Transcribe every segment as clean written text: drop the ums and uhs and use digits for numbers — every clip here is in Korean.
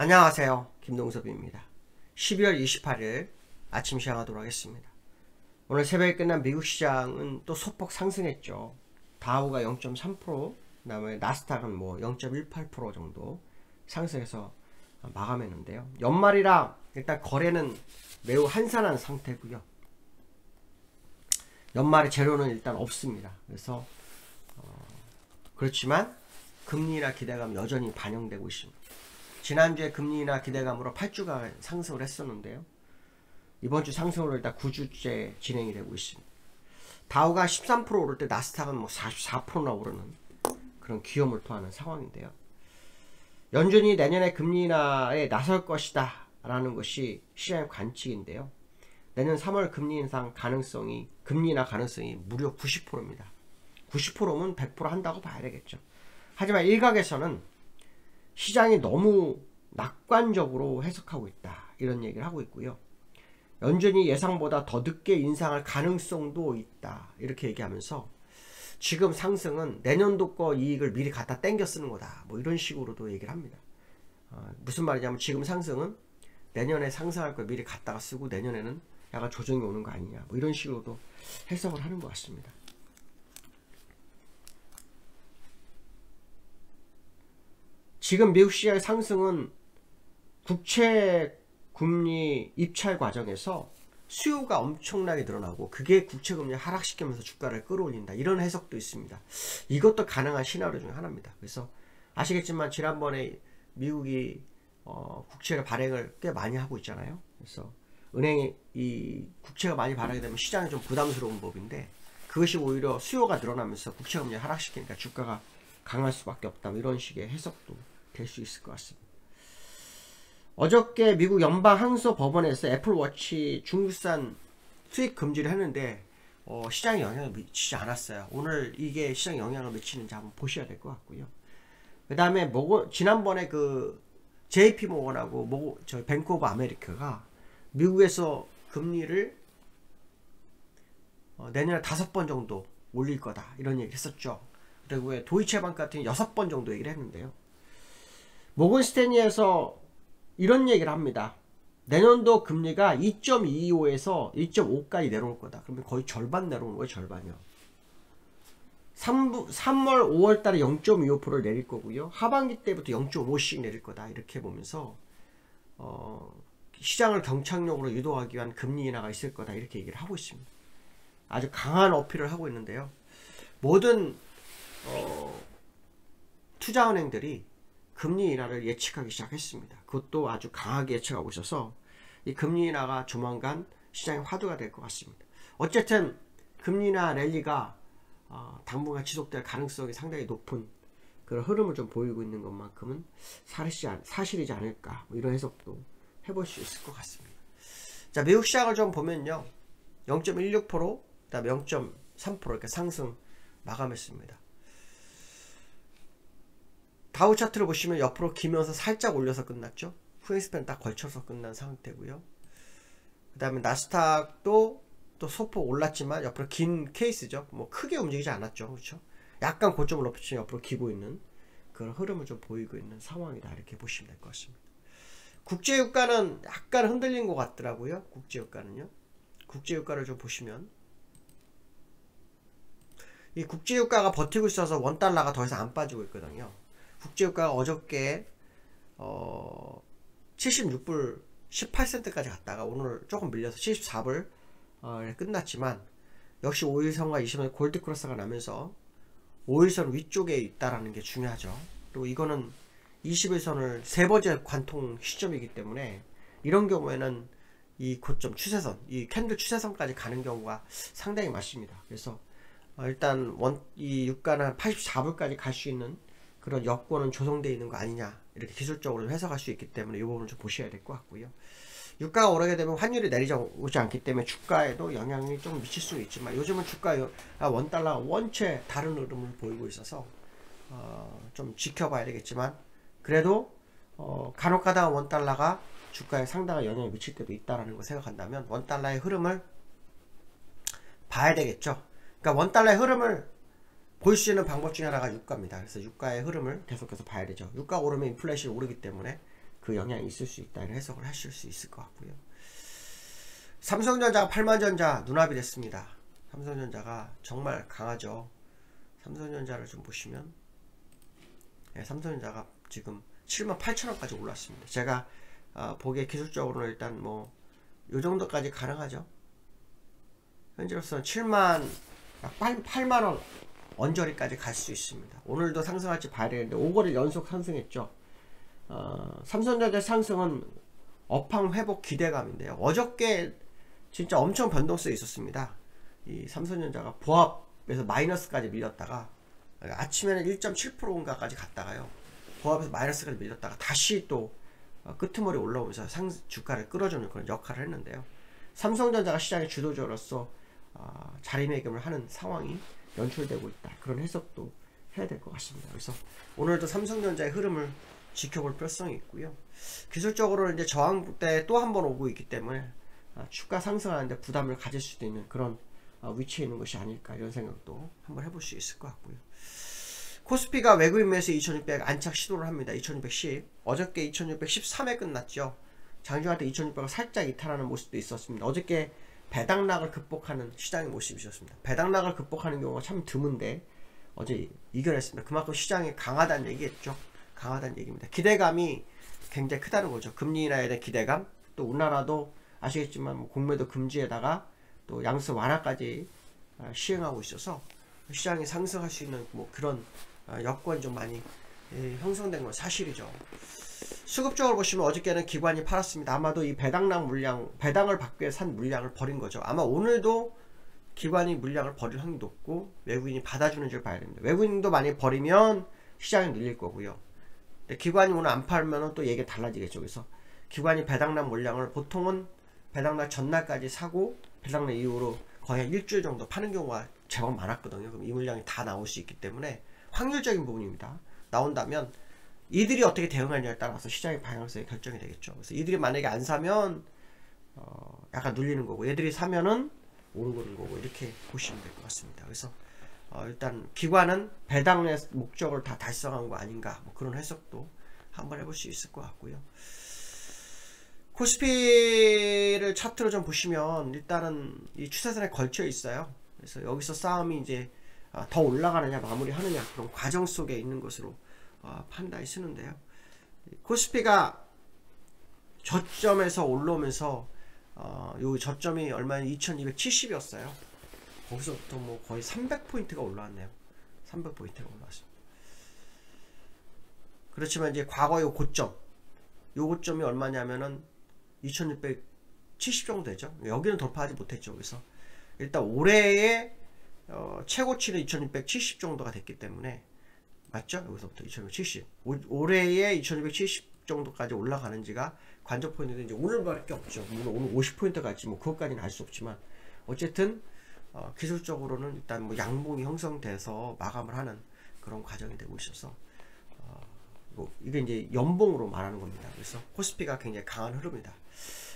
안녕하세요. 김동섭입니다. 12월 28일 아침 시작하도록 하겠습니다. 오늘 새벽에 끝난 미국 시장은 또 소폭 상승했죠. 다우가 0.3%, 그 다음에 나스닥은 뭐 0.18% 정도 상승해서 마감했는데요. 연말이라 일단 거래는 매우 한산한 상태고요. 연말에 재료는 일단 없습니다. 그래서 그렇지만 금리나 기대감 여전히 반영되고 있습니다. 지난주에 금리나 기대감으로 8주간 상승을 했었는데요. 이번주 상승으로 일단 9주째 진행이 되고 있습니다. 다우가 13% 오를 때 나스닥은 뭐 44%나 오르는 그런 기어몰토하는 상황인데요. 연준이 내년에 금리 인하에 나설 것이다 라는 것이 시장의 관측인데요. 내년 3월 금리 인상 가능성이, 금리 인하 가능성이 무려 90%입니다. 90%면 100% 한다고 봐야 되겠죠. 하지만 일각에서는 시장이 너무 낙관적으로 해석하고 있다 이런 얘기를 하고 있고요. 연준이 예상보다 더 늦게 인상할 가능성도 있다 이렇게 얘기하면서 지금 상승은 내년도 거 이익을 미리 갖다 땡겨 쓰는 거다 뭐 이런 식으로도 얘기를 합니다. 무슨 말이냐면 지금 상승은 내년에 상승할 걸 미리 갖다가 쓰고 내년에는 약간 조정이 오는 거 아니냐 뭐 이런 식으로도 해석을 하는 것 같습니다. 지금 미국 시장의 상승은 국채 금리 입찰 과정에서 수요가 엄청나게 늘어나고 그게 국채 금리 하락시키면서 주가를 끌어올린다 이런 해석도 있습니다. 이것도 가능한 시나리오 중 하나입니다. 그래서 아시겠지만 지난번에 미국이 국채를 발행을 꽤 많이 하고 있잖아요. 그래서 은행이 이 국채가 많이 발행이 되면 시장이 좀 부담스러운 법인데 그것이 오히려 수요가 늘어나면서 국채 금리 하락시키니까 주가가 강할 수밖에 없다 이런 식의 해석도 될 수 있을 것 같습니다. 어저께 미국 연방항소법원에서 애플워치 중국산 수입 금지를 했는데 시장에 영향을 미치지 않았어요. 오늘 이게 시장에 영향을 미치는지 한번 보셔야 될 것 같고요. 그 다음에 지난번에 그 JP모건하고 뱅크 오브 아메리카가 미국에서 금리를 내년에 5번 정도 올릴 거다 이런 얘기를 했었죠. 그리고 도이체bank 같은 6번 정도 얘기를 했는데요. 모건스탠리에서 이런 얘기를 합니다. 내년도 금리가 2.25에서 2.5까지 내려올 거다. 그러면 거의 절반 내려오는 거예요. 절반이요. 3월 5월 달에 0.25%를 내릴 거고요. 하반기 때부터 0.5씩 내릴 거다. 이렇게 보면서 시장을 경착력으로 유도하기 위한 금리 인하가 있을 거다. 이렇게 얘기를 하고 있습니다. 아주 강한 어필을 하고 있는데요. 모든 투자은행들이 금리 인하를 예측하기 시작했습니다. 그것도 아주 강하게 예측하고 있어서 이 금리 인하가 조만간 시장의 화두가 될 것 같습니다. 어쨌든 금리 인하 랠리가 당분간 지속될 가능성이 상당히 높은 그런 흐름을 좀 보이고 있는 것만큼은 사실이지 않을까 뭐 이런 해석도 해볼 수 있을 것 같습니다. 자, 미국 시장을 좀 보면요. 0.16%, 그 다음에 0.3% 이렇게 상승 마감했습니다. 다우 차트를 보시면 옆으로 기면서 살짝 올려서 끝났죠. 후행스팬 딱 걸쳐서 끝난 상태고요. 그 다음에 나스닥도 또 소폭 올랐지만 옆으로 긴 케이스죠. 뭐 크게 움직이지 않았죠. 그렇죠? 약간 고점을 높이면 옆으로 기고 있는 그런 흐름을 좀 보이고 있는 상황이다. 이렇게 보시면 될 것 같습니다. 국제유가는 약간 흔들린 것 같더라고요. 국제유가는요. 국제유가를 좀 보시면 이 국제유가가 버티고 있어서 원달러가 더 이상 안 빠지고 있거든요. 국제유가가 어저께 76불 18센트까지 갔다가 오늘 조금 밀려서 74불 끝났지만 역시 5일선과 20일 골드크로스가 나면서 5일선 위쪽에 있다라는 게 중요하죠. 그리고 이거는 21선을 세 번째 관통 시점이기 때문에 이런 경우에는 이 고점 추세선, 이 캔들 추세선까지 가는 경우가 상당히 많습니다. 그래서 일단 이 유가는 84불까지 갈 수 있는 그런 여건은 조성되어 있는 거 아니냐 이렇게 기술적으로 해석할 수 있기 때문에 이 부분을 좀 보셔야 될 것 같고요. 유가가 오르게 되면 환율이 내려오지 않기 때문에 주가에도 영향이 좀 미칠 수 있지만 요즘은 주가 원달러가 원체 다른 흐름을 보이고 있어서 좀 지켜봐야 되겠지만 그래도 간혹가다가 원달러가 주가에 상당한 영향을 미칠 때도 있다는 걸 생각한다면 원달러의 흐름을 봐야 되겠죠. 그러니까 원달러의 흐름을 볼 수 있는 방법 중에 하나가 유가입니다. 그래서 유가의 흐름을 계속해서 봐야 되죠. 유가 오르면 인플레이션이 오르기 때문에 그 영향이 있을 수 있다 이런 해석을 하실 수 있을 것 같고요. 삼성전자가 8만전자 눈앞이 됐습니다. 삼성전자가 정말 강하죠. 삼성전자를 좀 보시면 삼성전자가 지금 78,000원까지 올랐습니다. 제가 보기에 기술적으로는 일단 뭐 요 정도까지 가능하죠. 현재로서는 8만원 언저리까지 갈 수 있습니다. 오늘도 상승할지 봐야 되는데 5거래일 연속 상승했죠. 삼성전자 상승은 업황 회복 기대감인데요. 어저께 진짜 엄청 변동성이 있었습니다. 이 삼성전자가 보합에서 마이너스까지 밀렸다가 아침에는 1.7%인가까지 갔다가요. 보합에서 마이너스까지 밀렸다가 다시 또 끄트머리 올라오면서 주가를 끌어주는 그런 역할을 했는데요. 삼성전자가 시장의 주도주로서 자리매김을 하는 상황이 연출되고 있다. 그런 해석도 해야 될 것 같습니다. 그래서 오늘도 삼성전자의 흐름을 지켜볼 필요성이 있고요. 기술적으로는 이제 저항대 또 한 번 오고 있기 때문에 주가 상승하는데 부담을 가질 수도 있는 그런 위치에 있는 것이 아닐까 이런 생각도 한번 해볼 수 있을 것 같고요. 코스피가 외국인 매수 2600 안착 시도를 합니다. 2610 어저께 2613에 끝났죠. 장중할 때 2600을 살짝 이탈하는 모습도 있었습니다. 어저께 배당락을 극복하는 시장의 모습이셨습니다. 배당락을 극복하는 경우가 참 드문데 어제 이겨냈습니다. 그만큼 시장이 강하다는 얘기겠죠. 강하다는 얘기입니다. 기대감이 굉장히 크다는 거죠. 금리 인하에 대한 기대감, 또 우리나라도 아시겠지만 뭐 공매도 금지에다가 또 양수 완화까지 시행하고 있어서 시장이 상승할 수 있는 뭐 그런 여건이 좀 많이 형성된 건 사실이죠. 수급적으로 보시면 어저께는 기관이 팔았습니다. 아마도 이 배당락 물량, 배당을 받기 위해 산 물량을 버린 거죠. 아마 오늘도 기관이 물량을 버릴 확률이 높고 외국인이 받아주는 줄 봐야 됩니다. 외국인도 많이 버리면 시장이 눌릴 거고요. 근데 기관이 오늘 안 팔면 또 얘기가 달라지겠죠. 그래서 기관이 배당락 물량을 보통은 배당락 전날까지 사고 배당락 이후로 거의 한 일주일 정도 파는 경우가 제법 많았거든요. 그럼 이 물량이 다 나올 수 있기 때문에 확률적인 부분입니다. 나온다면 이들이 어떻게 대응하느냐에 따라서 시장의 방향성이 결정이 되겠죠. 그래서 이들이 만약에 안 사면 약간 눌리는 거고, 얘들이 사면은 오르는 거고, 이렇게 보시면 될 것 같습니다. 그래서 일단 기관은 배당의 목적을 다 달성한 거 아닌가, 뭐 그런 해석도 한번 해볼 수 있을 것 같고요. 코스피를 차트로 좀 보시면 일단은 이 추세선에 걸쳐 있어요. 그래서 여기서 싸움이 이제 더 올라가느냐 마무리하느냐 그런 과정 속에 있는 것으로 판단이 쓰는데요. 코스피가 저점에서 올라오면서 요 저점이 얼마나 2270이었어요. 거기서부터 뭐 거의 300포인트가 올라왔네요. 300포인트가 올라왔습니다. 그렇지만 이제 과거 요 고점이 얼마냐면은 2670 정도 되죠. 여기는 돌파하지 못했죠. 그래서 일단 올해의 최고치는 2670 정도가 됐기 때문에 맞죠? 여기서부터 2670 올해의 2670 정도까지 올라가는지가 관전 포인트는 이제 오늘밖에 없죠. 물론 오늘 50포인트 갈지 뭐 그것까지는 알 수 없지만 어쨌든 기술적으로는 일단 뭐 양봉이 형성돼서 마감을 하는 그런 과정이 되고 있어서 뭐 이게 이제 연봉으로 말하는 겁니다. 그래서 코스피가 굉장히 강한 흐름이다.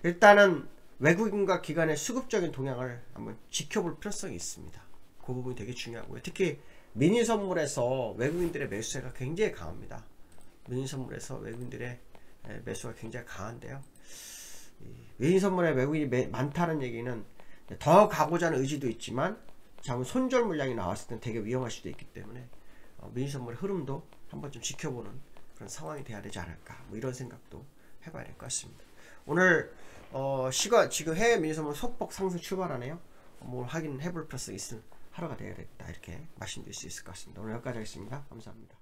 일단은 외국인과 기관의 수급적인 동향을 한번 지켜볼 필요성이 있습니다. 그 부분이 되게 중요하고요. 특히 미니 선물에서 외국인들의 매수세가 굉장히 강합니다. 미니 선물에서 외국인들의 매수가 굉장히 강한데요. 미니 선물에 외국인이 많다는 얘기는 더 가고자 하는 의지도 있지만 잘못 손절 물량이 나왔을 때 되게 위험할 수도 있기 때문에 미니 선물의 흐름도 한번 좀 지켜보는 그런 상황이 돼야 되지 않을까, 뭐 이런 생각도 해봐야 될 것 같습니다. 오늘 지금 해외 미니 선물 소폭 상승 출발하네요. 뭘 확인해 볼 필요성이 있는 하루가 되어야겠다, 이렇게 말씀드릴 수 있을 것 같습니다. 오늘 여기까지 하겠습니다. 감사합니다.